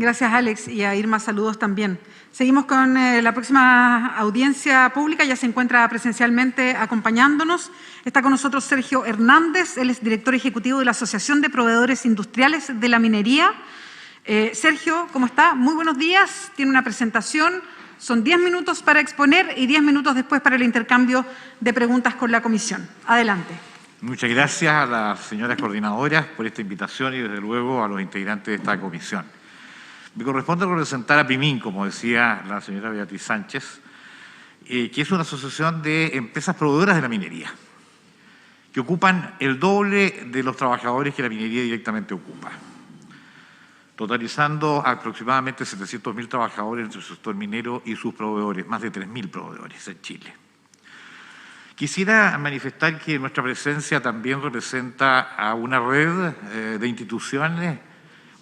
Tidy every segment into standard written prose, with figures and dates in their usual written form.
Gracias, Alex, y a Irma saludos también. Seguimos con la próxima audiencia pública, ya se encuentra presencialmente acompañándonos. Está con nosotros Sergio Hernández, él es director ejecutivo de la Asociación de Proveedores Industriales de la Minería. Sergio, ¿cómo está? Muy buenos días, tiene una presentación, son 10 minutos para exponer y 10 minutos después para el intercambio de preguntas con la comisión. Adelante. Muchas gracias a las señoras coordinadoras por esta invitación y desde luego a los integrantes de esta comisión. Me corresponde representar a PIMIN, como decía la señora Beatriz Sánchez, que es una asociación de empresas proveedoras de la minería, que ocupan el doble de los trabajadores que la minería directamente ocupa, totalizando aproximadamente 700.000 trabajadores entre el sector minero y sus proveedores, más de 3.000 proveedores en Chile. Quisiera manifestar que nuestra presencia también representa a una red de instituciones,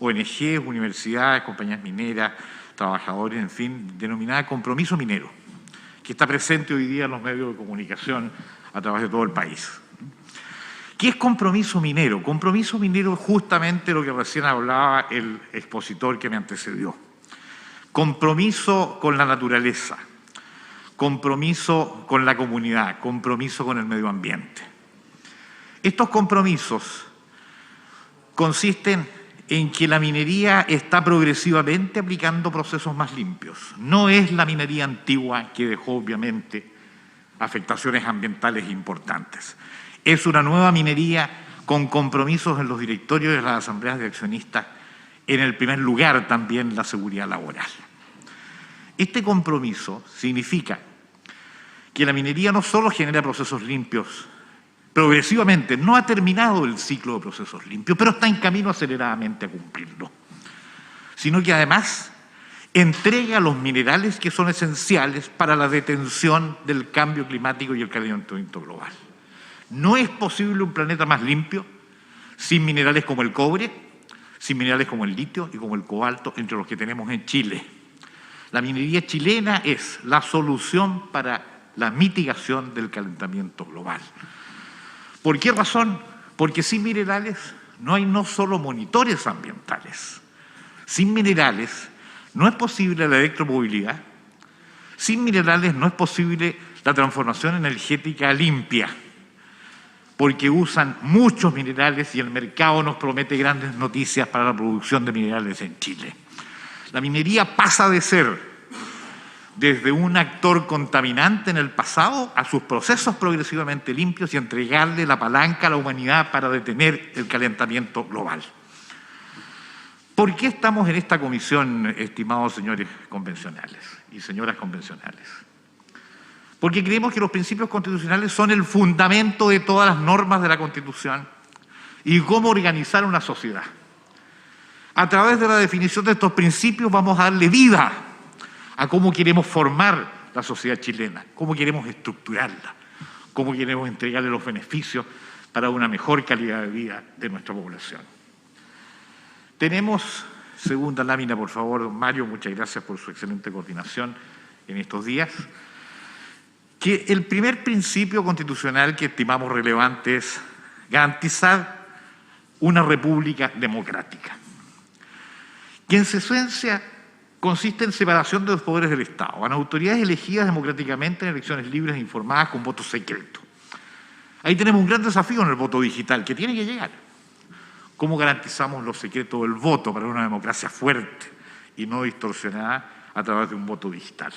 ONGs, universidades, compañías mineras, trabajadores, en fin, denominada Compromiso Minero, que está presente hoy día en los medios de comunicación a través de todo el país. ¿Qué es compromiso minero? Compromiso minero es justamente lo que recién hablaba el expositor que me antecedió. Compromiso con la naturaleza, compromiso con la comunidad, compromiso con el medio ambiente. Estos compromisos consisten en que la minería está progresivamente aplicando procesos más limpios. No es la minería antigua que dejó obviamente afectaciones ambientales importantes. Es una nueva minería con compromisos en los directorios de las asambleas de accionistas, en el primer lugar también la seguridad laboral. Este compromiso significa que la minería no solo genera procesos limpios, progresivamente, no ha terminado el ciclo de procesos limpios, pero está en camino aceleradamente a cumplirlo, sino que además entrega los minerales que son esenciales para la detención del cambio climático y el calentamiento global. No es posible un planeta más limpio sin minerales como el cobre, sin minerales como el litio y como el cobalto, entre los que tenemos en Chile. La minería chilena es la solución para la mitigación del calentamiento global. ¿Por qué razón? Porque sin minerales no hay no solo monitores ambientales. Sin minerales no es posible la electromovilidad. Sin minerales no es posible la transformación energética limpia, porque usan muchos minerales y el mercado nos promete grandes noticias para la producción de minerales en Chile. La minería pasa de ser desde un actor contaminante en el pasado a sus procesos progresivamente limpios y entregarle la palanca a la humanidad para detener el calentamiento global. ¿Por qué estamos en esta comisión, estimados señores convencionales y señoras convencionales? Porque creemos que los principios constitucionales son el fundamento de todas las normas de la Constitución y cómo organizar una sociedad. A través de la definición de estos principios vamos a darle vida a cómo queremos formar la sociedad chilena, cómo queremos estructurarla, cómo queremos entregarle los beneficios para una mejor calidad de vida de nuestra población. Tenemos, segunda lámina, por favor, don Mario, muchas gracias por su excelente coordinación en estos días, que el primer principio constitucional que estimamos relevante es garantizar una república democrática, que en su esencia consiste en separación de los poderes del Estado, en autoridades elegidas democráticamente en elecciones libres e informadas con voto secreto. Ahí tenemos un gran desafío en el voto digital que tiene que llegar. ¿Cómo garantizamos los secretos del voto para una democracia fuerte y no distorsionada a través de un voto digital?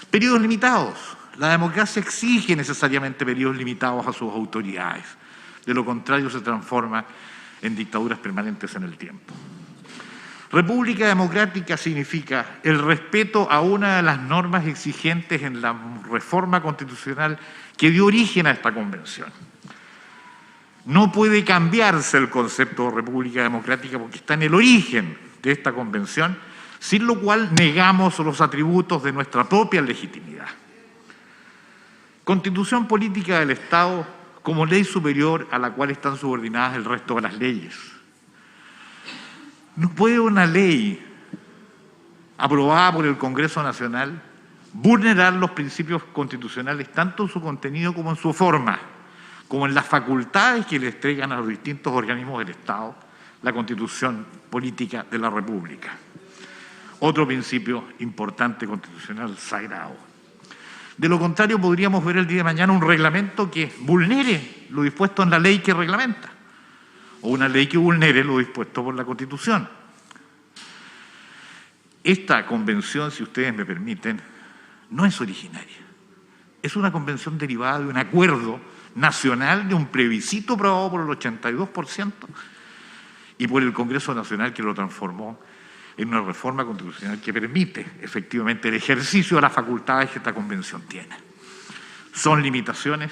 Periodos limitados. La democracia exige necesariamente periodos limitados a sus autoridades. De lo contrario se transforma en dictaduras permanentes en el tiempo. República democrática significa el respeto a una de las normas exigentes en la reforma constitucional que dio origen a esta convención. No puede cambiarse el concepto de república democrática porque está en el origen de esta convención, sin lo cual negamos los atributos de nuestra propia legitimidad. Constitución política del Estado como ley superior a la cual están subordinadas el resto de las leyes. No puede una ley aprobada por el Congreso Nacional vulnerar los principios constitucionales tanto en su contenido como en su forma, como en las facultades que le entregan a los distintos organismos del Estado la Constitución Política de la República. Otro principio importante constitucional sagrado. De lo contrario, podríamos ver el día de mañana un reglamento que vulnere lo dispuesto en la ley que reglamenta, o una ley que vulnere lo dispuesto por la Constitución. Esta convención, si ustedes me permiten, no es originaria. Es una convención derivada de un acuerdo nacional, de un plebiscito aprobado por el 82% y por el Congreso Nacional, que lo transformó en una reforma constitucional que permite efectivamente el ejercicio de las facultades que esta convención tiene. Son limitaciones,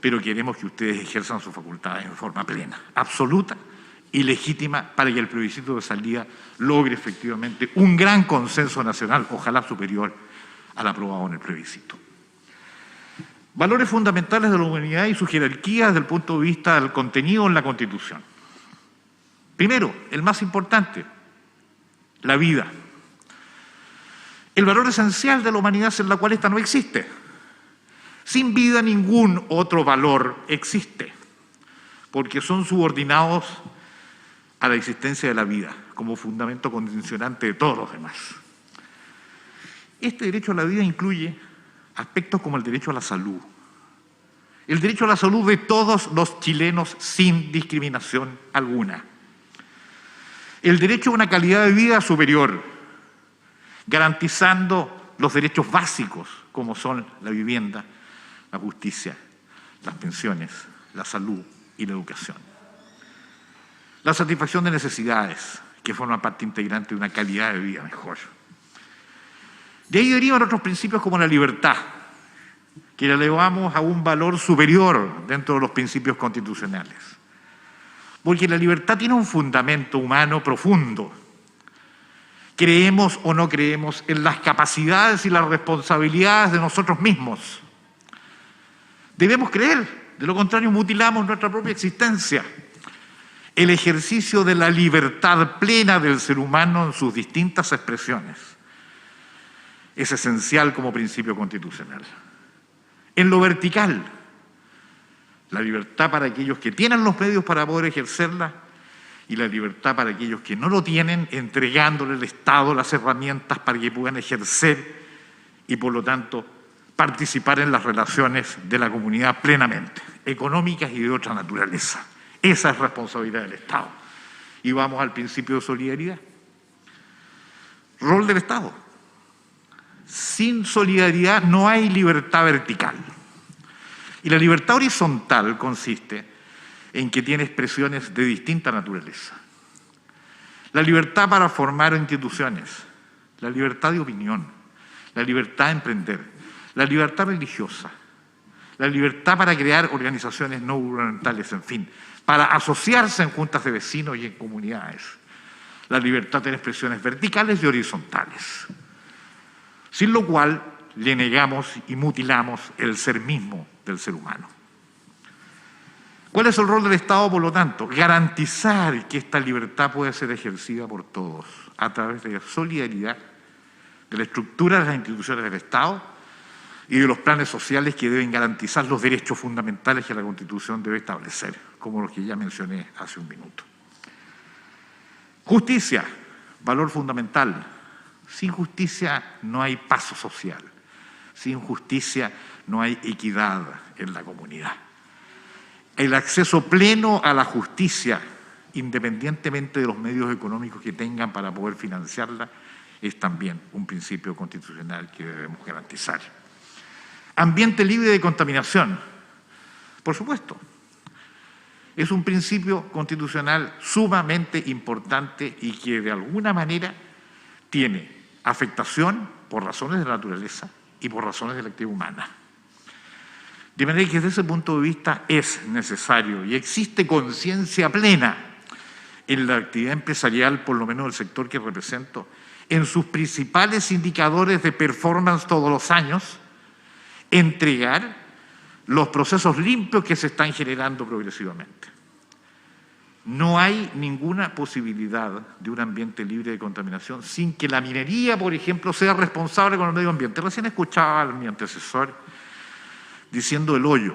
pero queremos que ustedes ejerzan sus facultades en forma plena, absoluta y legítima, para que el plebiscito de salida logre efectivamente un gran consenso nacional, ojalá superior al aprobado en el plebiscito. Valores fundamentales de la humanidad y su jerarquía desde el punto de vista del contenido en la Constitución. Primero, el más importante, la vida. El valor esencial de la humanidad sin la cual ésta no existe. Sin vida ningún otro valor existe, porque son subordinados a la existencia de la vida como fundamento condicionante de todos los demás. Este derecho a la vida incluye aspectos como el derecho a la salud. El derecho a la salud de todos los chilenos sin discriminación alguna. El derecho a una calidad de vida superior, garantizando los derechos básicos como son la vivienda, la justicia, las pensiones, la salud y la educación. La satisfacción de necesidades, que forman parte integrante de una calidad de vida mejor. De ahí derivan otros principios como la libertad, que la elevamos a un valor superior dentro de los principios constitucionales. Porque la libertad tiene un fundamento humano profundo. Creemos o no creemos en las capacidades y las responsabilidades de nosotros mismos. Debemos creer, de lo contrario mutilamos nuestra propia existencia. El ejercicio de la libertad plena del ser humano en sus distintas expresiones es esencial como principio constitucional. En lo vertical, la libertad para aquellos que tienen los medios para poder ejercerla y la libertad para aquellos que no lo tienen, entregándole al Estado las herramientas para que puedan ejercer y, por lo tanto, participar en las relaciones de la comunidad plenamente, económicas y de otra naturaleza. Esa es responsabilidad del Estado. Y vamos al principio de solidaridad. Rol del Estado. Sin solidaridad no hay libertad vertical. Y la libertad horizontal consiste en que tiene expresiones de distinta naturaleza. La libertad para formar instituciones, la libertad de opinión, la libertad de emprender, la libertad religiosa, la libertad para crear organizaciones no gubernamentales, en fin, para asociarse en juntas de vecinos y en comunidades. La libertad tiene expresiones verticales y horizontales, sin lo cual le negamos y mutilamos el ser mismo del ser humano. ¿Cuál es el rol del Estado, por lo tanto? Garantizar que esta libertad pueda ser ejercida por todos a través de la solidaridad, de la estructura de las instituciones del Estado y de los planes sociales que deben garantizar los derechos fundamentales que la Constitución debe establecer, como los que ya mencioné hace un minuto. Justicia, valor fundamental. Sin justicia no hay paso social. Sin justicia no hay equidad en la comunidad. El acceso pleno a la justicia, independientemente de los medios económicos que tengan para poder financiarla, es también un principio constitucional que debemos garantizar. Ambiente libre de contaminación, por supuesto. Es un principio constitucional sumamente importante y que de alguna manera tiene afectación por razones de la naturaleza y por razones de la actividad humana. De manera que desde ese punto de vista es necesario y existe conciencia plena en la actividad empresarial, por lo menos del sector que represento, en sus principales indicadores de performance todos los años, entregar los procesos limpios que se están generando progresivamente. No hay ninguna posibilidad de un ambiente libre de contaminación sin que la minería, por ejemplo, sea responsable con el medio ambiente. Recién escuchaba a mi antecesor diciendo el hoyo.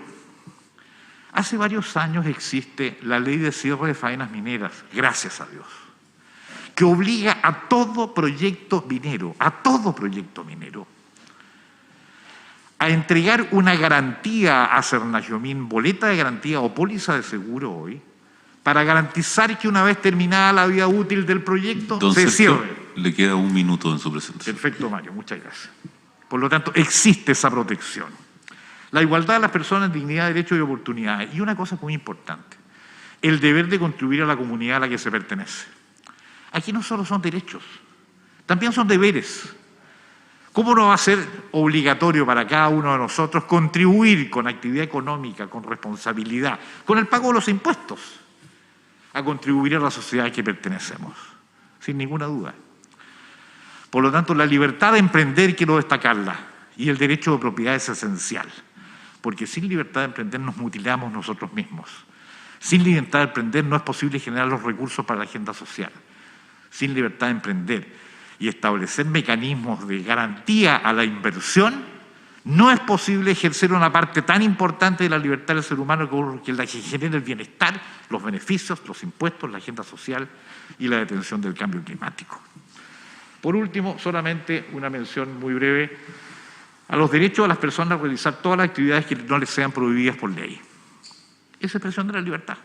Hace varios años existe la ley de cierre de faenas mineras, gracias a Dios, que obliga a todo proyecto minero, a entregar una garantía a Cernajomín, boleta de garantía o póliza de seguro hoy, para garantizar que una vez terminada la vida útil del proyecto, se cierre. Le queda 1 minuto en su presentación. Perfecto, Mario, muchas gracias. Por lo tanto, existe esa protección. La igualdad de las personas, dignidad, derechos y oportunidades. Y una cosa muy importante, el deber de contribuir a la comunidad a la que se pertenece. Aquí no solo son derechos, también son deberes. ¿Cómo no va a ser obligatorio para cada uno de nosotros contribuir con actividad económica, con responsabilidad, con el pago de los impuestos, a contribuir a la sociedad a que pertenecemos? Sin ninguna duda. Por lo tanto, la libertad de emprender quiero destacarla, y el derecho de propiedad es esencial, porque sin libertad de emprender nos mutilamos nosotros mismos. Sin libertad de emprender no es posible generar los recursos para la agenda social. Sin libertad de emprender y establecer mecanismos de garantía a la inversión, no es posible ejercer una parte tan importante de la libertad del ser humano que la que genera el bienestar, los beneficios, los impuestos, la agenda social y la detención del cambio climático. Por último, solamente una mención muy breve a los derechos de las personas a realizar todas las actividades que no les sean prohibidas por ley. Esa expresión de la libertad.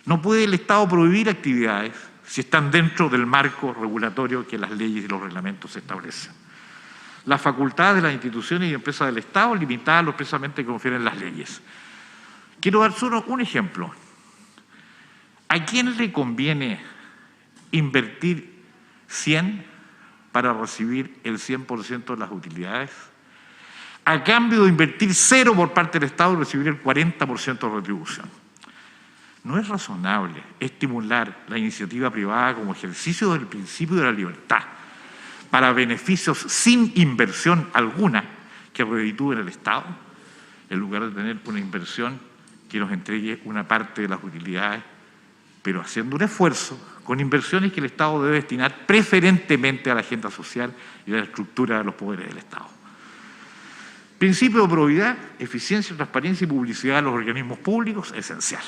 No puede el Estado prohibir actividades si están dentro del marco regulatorio que las leyes y los reglamentos establecen. Las facultades de las instituciones y empresas del Estado limitadas a lo expresamente que confieren las leyes. Quiero dar solo un ejemplo. ¿A quién le conviene invertir 100 para recibir el 100% de las utilidades? A cambio de invertir 0 por parte del Estado y recibir el 40% de retribución. ¿No es razonable estimular la iniciativa privada como ejercicio del principio de la libertad para beneficios sin inversión alguna que reditúen el Estado, en lugar de tener una inversión que nos entregue una parte de las utilidades, pero haciendo un esfuerzo con inversiones que el Estado debe destinar preferentemente a la agenda social y a la estructura de los poderes del Estado? Principio de probidad, eficiencia, transparencia y publicidad de los organismos públicos, esencial.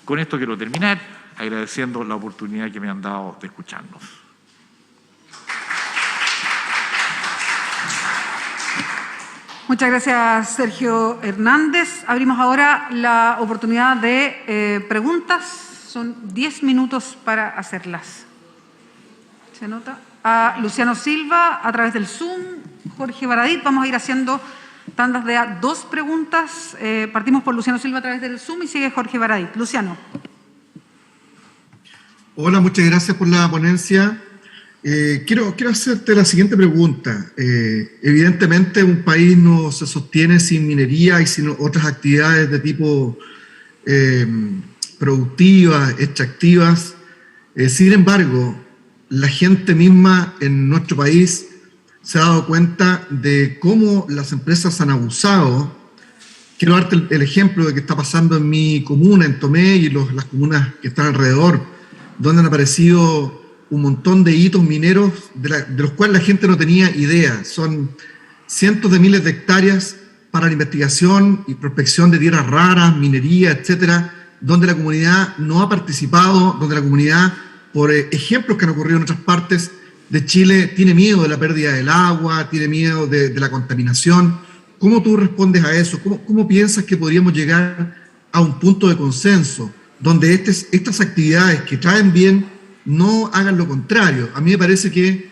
Con esto quiero terminar, agradeciendo la oportunidad que me han dado de escucharnos. Muchas gracias, Sergio Hernández. Abrimos ahora la oportunidad de preguntas. Son 10 minutos para hacerlas. ¿Se anota? A Luciano Silva, a través del Zoom. Jorge Baradit, vamos a ir haciendo tandas de 2 preguntas. Partimos por Luciano Silva a través del Zoom y sigue Jorge Baradit. Luciano. Hola, muchas gracias por la ponencia. Quiero hacerte la siguiente pregunta. Evidentemente, un país no se sostiene sin minería y sin otras actividades de tipo productivas, extractivas. Sin embargo, la gente misma en nuestro país se ha dado cuenta de cómo las empresas han abusado. Quiero darte el ejemplo de que está pasando en mi comuna, en Tomé, y las comunas que están alrededor, donde han aparecido un montón de hitos mineros de los cuales la gente no tenía idea. Son cientos de miles de hectáreas para la investigación y prospección de tierras raras, minería, etcétera, donde la comunidad no ha participado, donde la comunidad, por ejemplos que han ocurrido en otras partes de Chile, tiene miedo de la pérdida del agua, tiene miedo de la contaminación. ¿Cómo tú respondes a eso? ¿Cómo piensas que podríamos llegar a un punto de consenso donde estas actividades que traen bien no hagan lo contrario? A mí me parece que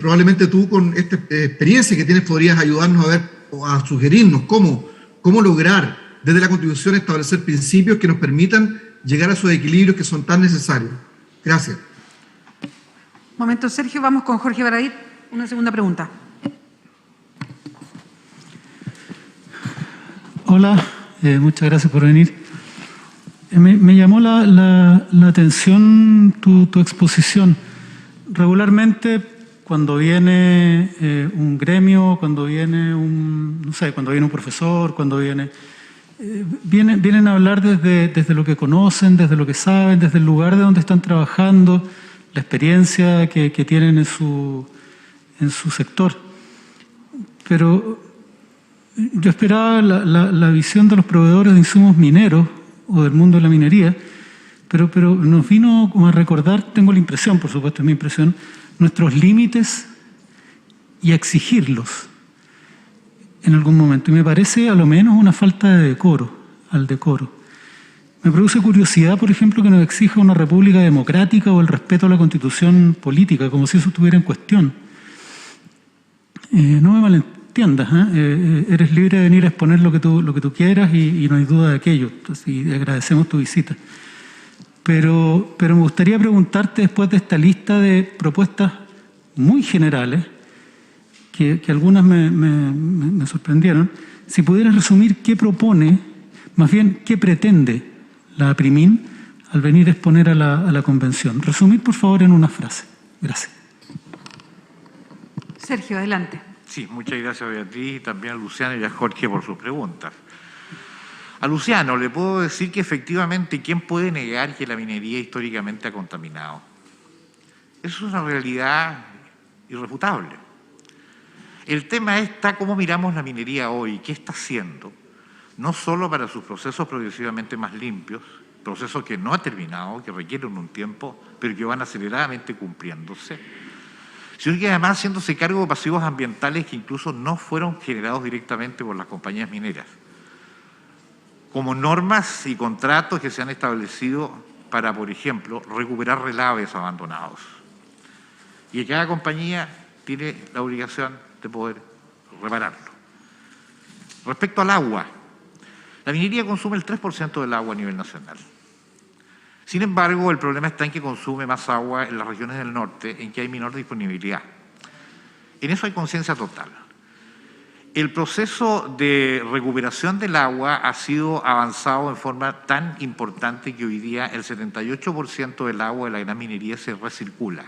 probablemente tú, con esta experiencia que tienes, podrías ayudarnos a ver o a sugerirnos cómo lograr desde la Constitución establecer principios que nos permitan llegar a esos equilibrios que son tan necesarios. Gracias. Un momento, Sergio, vamos con Jorge Baradit. Una segunda pregunta. Hola, muchas gracias por venir. Me llamó la atención tu exposición. Regularmente, cuando viene un gremio, cuando viene un profesor, cuando vienen a hablar desde lo que conocen, desde lo que saben, desde el lugar de donde están trabajando, la experiencia que tienen en su sector. Pero Yo esperaba la visión de los proveedores de insumos mineros o del mundo de la minería, pero nos vino como a recordar, tengo la impresión, por supuesto es mi impresión, nuestros límites y a exigirlos en algún momento. Y me parece a lo menos una falta de decoro, al decoro. Me produce curiosidad, por ejemplo, que nos exija una república democrática o el respeto a la constitución política, como si eso estuviera en cuestión. No me malentiendas, eres libre de venir a exponer lo que tú quieras y no hay duda de aquello. Entonces, y agradecemos tu visita. Pero me gustaría preguntarte, después de esta lista de propuestas muy generales, que algunas me sorprendieron, si pudieras resumir qué propone, más bien qué pretende la APRIMIN al venir a exponer a la convención. Resumir, por favor, en una frase. Gracias. Sergio, adelante. Sí, muchas gracias, Beatriz, y también a Luciano y a Jorge por sus preguntas. A Luciano le puedo decir que efectivamente, ¿quién puede negar que la minería históricamente ha contaminado? Eso es una realidad irrefutable. El tema está cómo miramos la minería hoy, qué está haciendo, no solo para sus procesos progresivamente más limpios, procesos que no ha terminado, que requieren un tiempo, pero que van aceleradamente cumpliéndose, sino que además haciéndose cargo de pasivos ambientales que incluso no fueron generados directamente por las compañías mineras, como normas y contratos que se han establecido para, por ejemplo, recuperar relaves abandonados. Y que cada compañía tiene la obligación de poder repararlo. Respecto al agua, la minería consume el 3% del agua a nivel nacional. Sin embargo, el problema está en que consume más agua en las regiones del norte, en que hay menor disponibilidad. En eso hay conciencia total. El proceso de recuperación del agua ha sido avanzado en forma tan importante que hoy día el 78% del agua de la gran minería se recircula.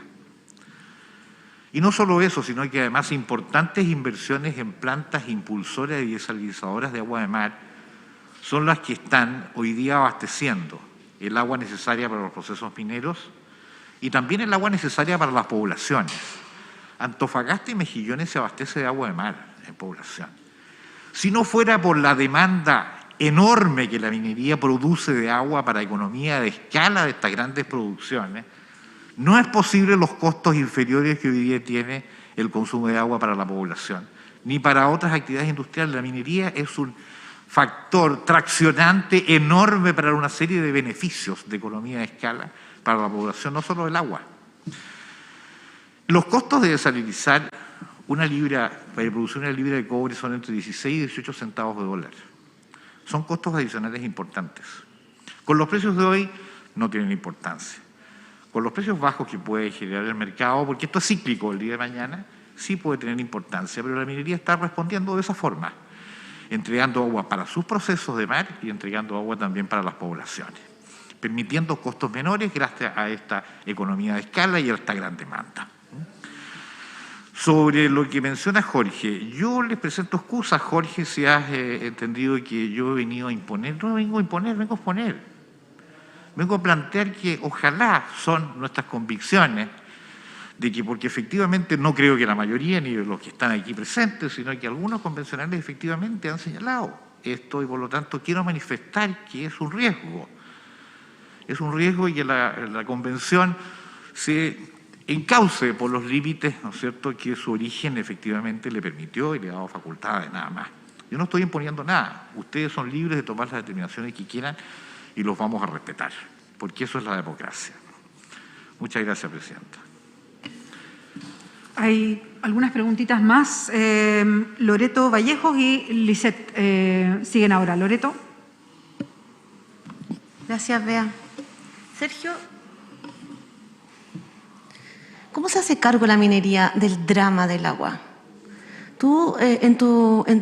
Y no solo eso, sino que además importantes inversiones en plantas impulsoras y desalinizadoras de agua de mar son las que están hoy día abasteciendo el agua necesaria para los procesos mineros y también el agua necesaria para las poblaciones. Antofagasta y Mejillones se abastece de agua de mar en población. Si no fuera por la demanda enorme que la minería produce de agua para economía de escala de estas grandes producciones, no es posible los costos inferiores que hoy día tiene el consumo de agua para la población, ni para otras actividades industriales. La minería es un factor traccionante enorme para una serie de beneficios de economía de escala para la población, no solo el agua. Los costos de desalinizar una libra, para producir una libra de cobre son entre 16 y 18 centavos de dólar. Son costos adicionales importantes. Con los precios de hoy no tienen importancia. Con los precios bajos que puede generar el mercado, porque esto es cíclico el día de mañana, sí puede tener importancia, pero la minería está respondiendo de esa forma, entregando agua para sus procesos de mar y entregando agua también para las poblaciones, permitiendo costos menores gracias a esta economía de escala y a esta gran demanda. Sobre lo que menciona Jorge, yo les presento excusas, Jorge, si has entendido que yo he venido a imponer. No vengo a imponer, vengo a exponer. Vengo a plantear que ojalá son nuestras convicciones de que, porque efectivamente no creo que la mayoría ni de los que están aquí presentes, sino que algunos convencionales efectivamente han señalado esto y por lo tanto quiero manifestar que es un riesgo. Es un riesgo y que la convención se encauce por los límites, ¿no es cierto?, que su origen efectivamente le permitió y le ha dado facultades, nada más. Yo no estoy imponiendo nada. Ustedes son libres de tomar las determinaciones que quieran y los vamos a respetar, porque eso es la democracia. Muchas gracias, Presidenta. Hay algunas preguntitas más. Loreto Vallejos y Lisette siguen ahora. Loreto. Gracias, Bea. Sergio, ¿cómo se hace cargo la minería del drama del agua? Tú, en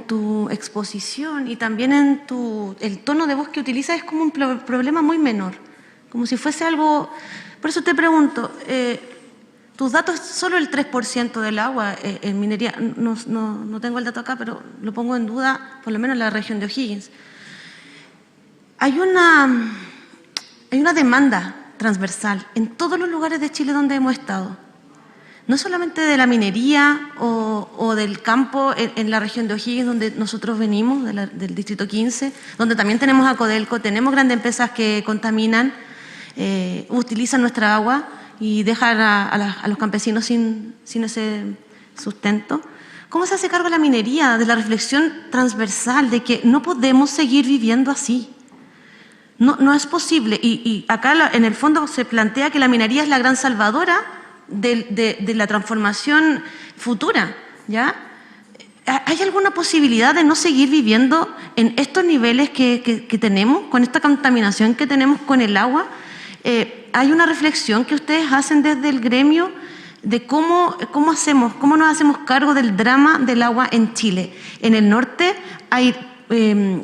tu exposición y también en el tono de voz que utilizas es como un problema muy menor, como si fuese algo. Por eso te pregunto, tus datos, solo el 3% del agua en minería, no tengo el dato acá, pero lo pongo en duda, por lo menos en la región de O'Higgins. Hay una demanda transversal en todos los lugares de Chile donde hemos estado, no solamente de la minería o del campo en la región de O'Higgins, donde nosotros venimos, del Distrito 15, donde también tenemos a Codelco, tenemos grandes empresas que contaminan, utilizan nuestra agua y dejan a los campesinos sin ese sustento. ¿Cómo se hace cargo la minería de la reflexión transversal de que no podemos seguir viviendo así? No es posible. Y acá en el fondo se plantea que la minería es la gran salvadora de la transformación futura, ¿ya? ¿Hay alguna posibilidad de no seguir viviendo en estos niveles que tenemos, con esta contaminación que tenemos con el agua? ¿Hay una reflexión que ustedes hacen desde el gremio de cómo nos hacemos cargo del drama del agua en Chile? En el norte hay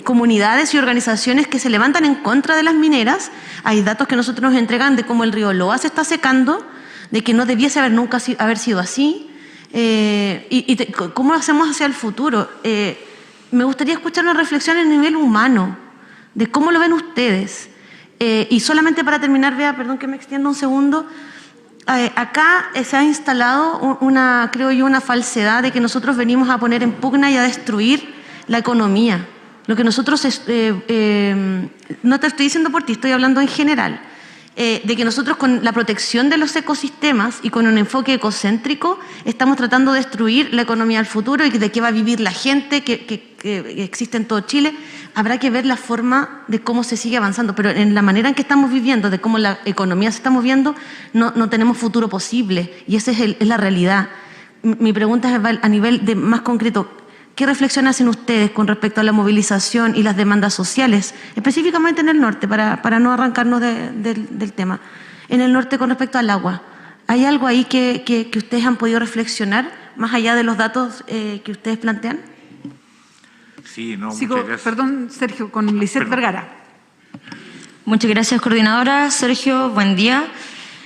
comunidades y organizaciones que se levantan en contra de las mineras. Hay datos que nosotros nos entregan de cómo el río Loa se está secando, de que no debiese nunca haber sido así, cómo lo hacemos hacia el futuro. Me gustaría escuchar una reflexión a nivel humano, de cómo lo ven ustedes. Y solamente para terminar, Bea, perdón que me extienda un segundo, acá se ha instalado creo yo, una falsedad de que nosotros venimos a poner en pugna y a destruir la economía. Lo que nosotros, no te estoy diciendo por ti, estoy hablando en general, de que nosotros con la protección de los ecosistemas y con un enfoque ecocéntrico estamos tratando de destruir la economía del futuro y de qué va a vivir la gente que existe en todo Chile. Habrá que ver la forma de cómo se sigue avanzando, pero en la manera en que estamos viviendo, de cómo la economía se está moviendo, no tenemos futuro posible, y esa es la realidad. Mi pregunta es a nivel más concreto. ¿Qué reflexión hacen ustedes con respecto a la movilización y las demandas sociales, específicamente en el norte, para no arrancarnos del tema? En el norte con respecto al agua, ¿hay algo ahí que ustedes han podido reflexionar, más allá de los datos que ustedes plantean? Sí, no, Sigo, muchas gracias. perdón, Sergio, con Lisette Vergara. Muchas gracias, coordinadora. Sergio, buen día.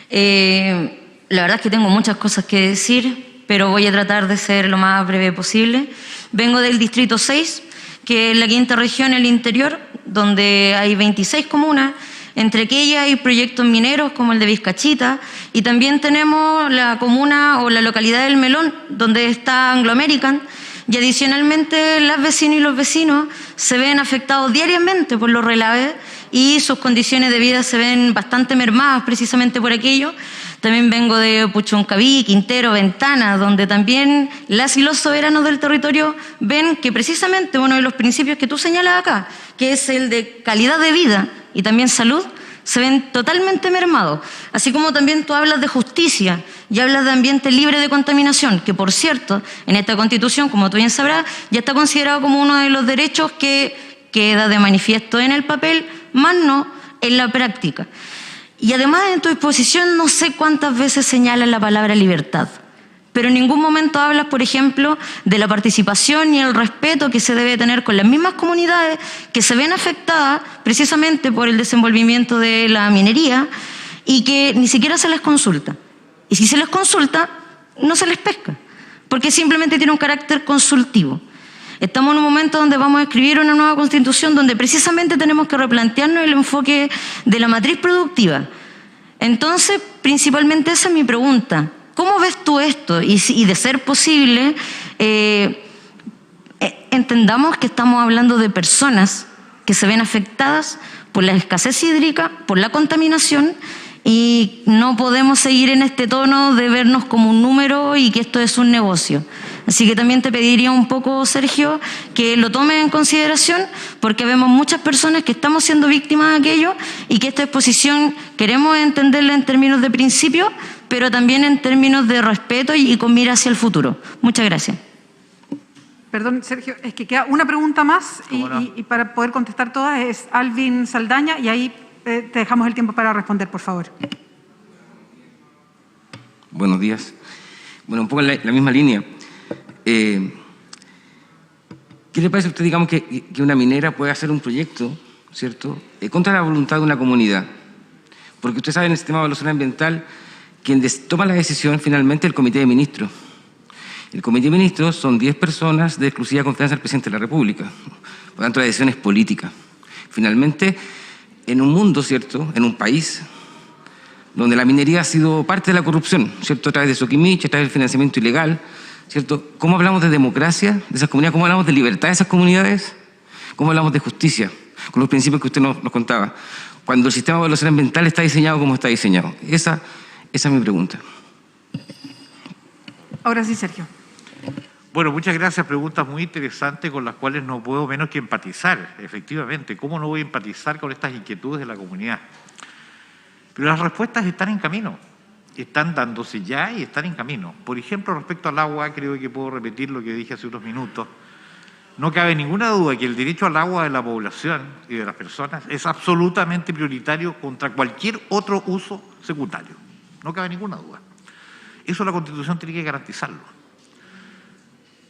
La verdad es que tengo muchas cosas que decir, pero voy a tratar de ser lo más breve posible. Vengo del Distrito 6, que es la quinta región en el interior, donde hay 26 comunas, entre aquellas hay proyectos mineros como el de Vizcachita, y también tenemos la comuna o la localidad del Melón, donde está Anglo American, y adicionalmente las vecinas y los vecinos se ven afectados diariamente por los relaves y sus condiciones de vida se ven bastante mermadas precisamente por aquello. También vengo de Puchuncaví, Quintero, Ventana, donde también las y los soberanos del territorio ven que precisamente uno de los principios que tú señalas acá, que es el de calidad de vida y también salud, se ven totalmente mermados. Así como también tú hablas de justicia y hablas de ambiente libre de contaminación, que por cierto, en esta Constitución, como tú bien sabrás, ya está considerado como uno de los derechos que queda de manifiesto en el papel, más no en la práctica. Y además en tu exposición no sé cuántas veces señalas la palabra libertad, pero en ningún momento hablas, por ejemplo, de la participación y el respeto que se debe tener con las mismas comunidades que se ven afectadas precisamente por el desenvolvimiento de la minería y que ni siquiera se les consulta. Y si se les consulta, no se les pesca, porque simplemente tiene un carácter consultivo. Estamos en un momento donde vamos a escribir una nueva Constitución donde precisamente tenemos que replantearnos el enfoque de la matriz productiva. Entonces, principalmente esa es mi pregunta. ¿Cómo ves tú esto? Y de ser posible, entendamos que estamos hablando de personas que se ven afectadas por la escasez hídrica, por la contaminación, y no podemos seguir en este tono de vernos como un número y que esto es un negocio. Así que también te pediría un poco, Sergio, que lo tomes en consideración, porque vemos muchas personas que estamos siendo víctimas de aquello y que esta exposición queremos entenderla en términos de principio, pero también en términos de respeto y con mira hacia el futuro. Muchas gracias. Perdón, Sergio, es que queda una pregunta más y para poder contestar todas es Alvin Saldaña, y ahí te dejamos el tiempo para responder, por favor. Buenos días. Bueno, un poco en la misma línea. ¿Qué le parece a usted, digamos, que una minera puede hacer un proyecto, ¿cierto?, contra la voluntad de una comunidad? Porque usted sabe, en el sistema de evaluación ambiental, quien toma la decisión finalmente es el Comité de Ministros. El Comité de Ministros son 10 personas de exclusiva confianza del Presidente de la República. Por lo tanto, la decisión es política. Finalmente, en un mundo, ¿cierto?, en un país donde la minería ha sido parte de la corrupción, ¿cierto? A través de Soquimich, a través del financiamiento ilegal, ¿cierto? ¿Cómo hablamos de democracia de esas comunidades? ¿Cómo hablamos de libertad de esas comunidades? ¿Cómo hablamos de justicia? Con los principios que usted nos contaba. Cuando el sistema de evaluación ambiental está diseñado como está diseñado. Esa es mi pregunta. Ahora sí, Sergio. Bueno, muchas gracias. Preguntas muy interesantes con las cuales no puedo menos que empatizar, efectivamente. ¿Cómo no voy a empatizar con estas inquietudes de la comunidad? Pero las respuestas están en camino, están dándose ya y están en camino. Por ejemplo, respecto al agua, creo que puedo repetir lo que dije hace unos minutos. No cabe ninguna duda que el derecho al agua de la población y de las personas es absolutamente prioritario contra cualquier otro uso secundario. No cabe ninguna duda. Eso la Constitución tiene que garantizarlo.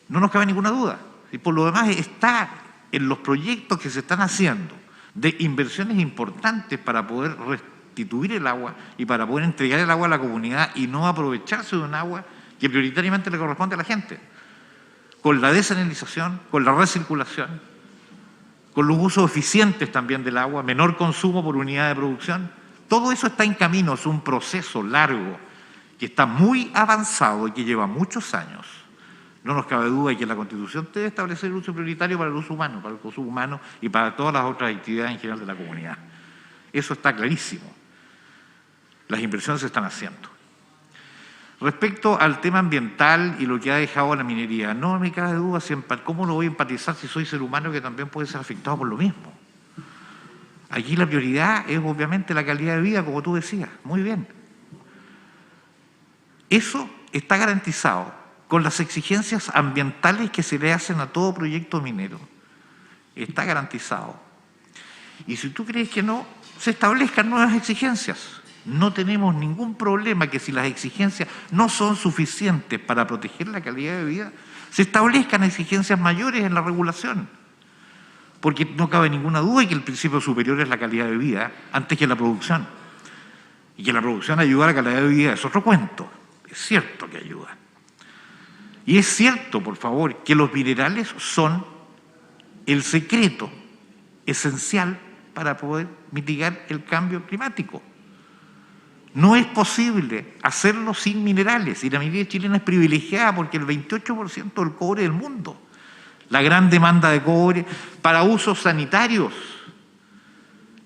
No nos cabe ninguna duda. Y por lo demás está en los proyectos que se están haciendo de inversiones importantes para poder restituir el agua y para poder entregar el agua a la comunidad y no aprovecharse de un agua que prioritariamente le corresponde a la gente. Con la desalinización, con la recirculación, con los usos eficientes también del agua, menor consumo por unidad de producción. Todo eso está en camino, es un proceso largo que está muy avanzado y que lleva muchos años. No nos cabe duda de que la Constitución debe establecer el uso prioritario para el uso humano, para el consumo humano y para todas las otras actividades en general de la comunidad. Eso está clarísimo. Las inversiones se están haciendo. Respecto al tema ambiental y lo que ha dejado la minería, no me cabe duda, ¿cómo no voy a empatizar si soy ser humano que también puede ser afectado por lo mismo? Aquí la prioridad es obviamente la calidad de vida, como tú decías, muy bien. Eso está garantizado con las exigencias ambientales que se le hacen a todo proyecto minero. Está garantizado. Y si tú crees que no, se establezcan nuevas exigencias. No tenemos ningún problema que si las exigencias no son suficientes para proteger la calidad de vida, se establezcan exigencias mayores en la regulación. Porque no cabe ninguna duda de que el principio superior es la calidad de vida antes que la producción. Y que la producción ayuda a la calidad de vida es otro cuento. Es cierto que ayuda. Y es cierto, por favor, que los minerales son el secreto esencial para poder mitigar el cambio climático. No es posible hacerlo sin minerales y la minería chilena es privilegiada porque el 28% del cobre del mundo, la gran demanda de cobre para usos sanitarios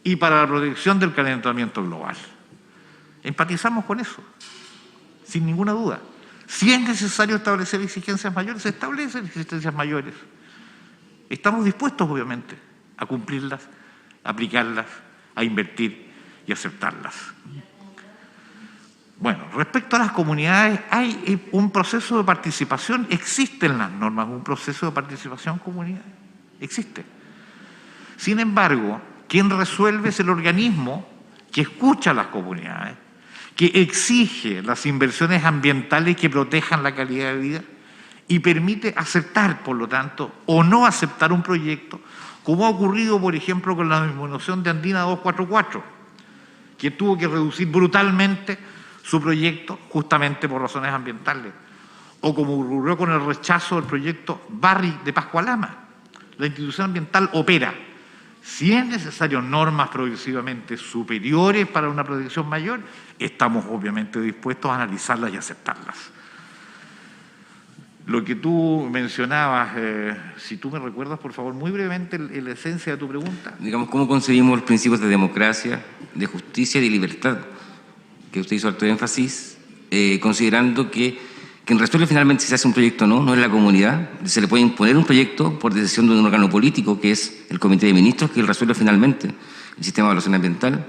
y para la protección del calentamiento global. Empatizamos con eso, sin ninguna duda. Si es necesario establecer exigencias mayores, se establecen exigencias mayores. Estamos dispuestos, obviamente, a cumplirlas, a aplicarlas, a invertir y aceptarlas. Bueno, respecto a las comunidades, hay un proceso de participación, existen las normas, un proceso de participación comunitaria, existe. Sin embargo, quien resuelve es el organismo que escucha a las comunidades, que exige las inversiones ambientales que protejan la calidad de vida y permite aceptar, por lo tanto, o no aceptar un proyecto, como ha ocurrido, por ejemplo, con la disminución de Andina 244, que tuvo que reducir brutalmente su proyecto justamente por razones ambientales, o como ocurrió con el rechazo del proyecto Barry de Pascualama. La institución ambiental opera. Si es necesario normas progresivamente superiores para una protección mayor, estamos obviamente dispuestos a analizarlas y aceptarlas. Lo que tú mencionabas, si tú me recuerdas, por favor, muy brevemente la esencia de tu pregunta. Digamos, ¿cómo conseguimos los principios de democracia, de justicia y de libertad? Que usted hizo alto énfasis, considerando que quien resuelve finalmente si se hace un proyecto o no, no es la comunidad. Se le puede imponer un proyecto por decisión de un órgano político, que es el Comité de Ministros, que resuelve finalmente el sistema de evaluación ambiental,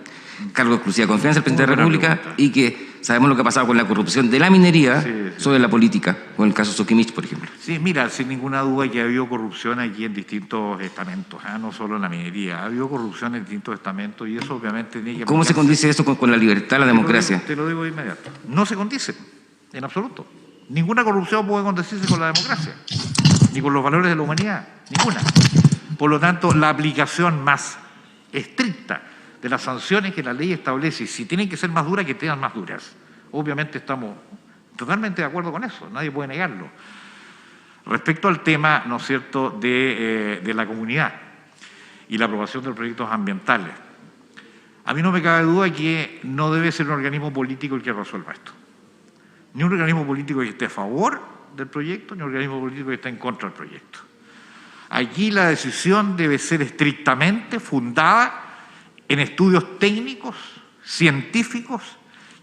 cargo de exclusiva confianza del Presidente de la República, y que sabemos lo que ha pasado con la corrupción de la minería sobre la política, con el caso Soquimich, por ejemplo. Sí, mira, sin ninguna duda que ha habido corrupción aquí en distintos estamentos, no solo en la minería, ha habido corrupción en distintos estamentos y eso obviamente tiene que... ¿Cómo se condice eso con la libertad, la democracia? Te lo digo de inmediato. No se condice, en absoluto. Ninguna corrupción puede condecirse con la democracia, ni con los valores de la humanidad, ninguna. Por lo tanto, la aplicación más estricta de las sanciones que la ley establece, y si tienen que ser más duras, que tengan más duras. Obviamente estamos totalmente de acuerdo con eso, nadie puede negarlo. Respecto al tema, ¿no es cierto?, de la comunidad y la aprobación de los proyectos ambientales. A mí no me cabe duda que no debe ser un organismo político el que resuelva esto. Ni un organismo político que esté a favor del proyecto, ni un organismo político que esté en contra del proyecto. Aquí la decisión debe ser estrictamente fundada en estudios técnicos, científicos,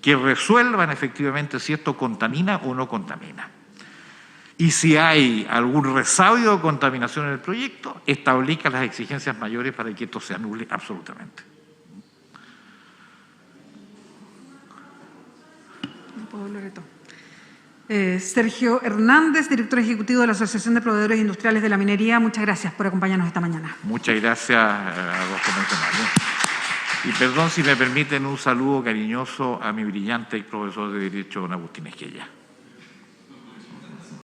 que resuelvan efectivamente si esto contamina o no contamina. Y si hay algún resabio de contaminación en el proyecto, establezca las exigencias mayores para que esto se anule absolutamente. Sergio Hernández, director ejecutivo de la Asociación de Proveedores Industriales de la Minería, muchas gracias por acompañarnos esta mañana. Muchas gracias a los convencionales. Y perdón si me permiten un saludo cariñoso a mi brillante profesor de Derecho, don Agustín Esquella.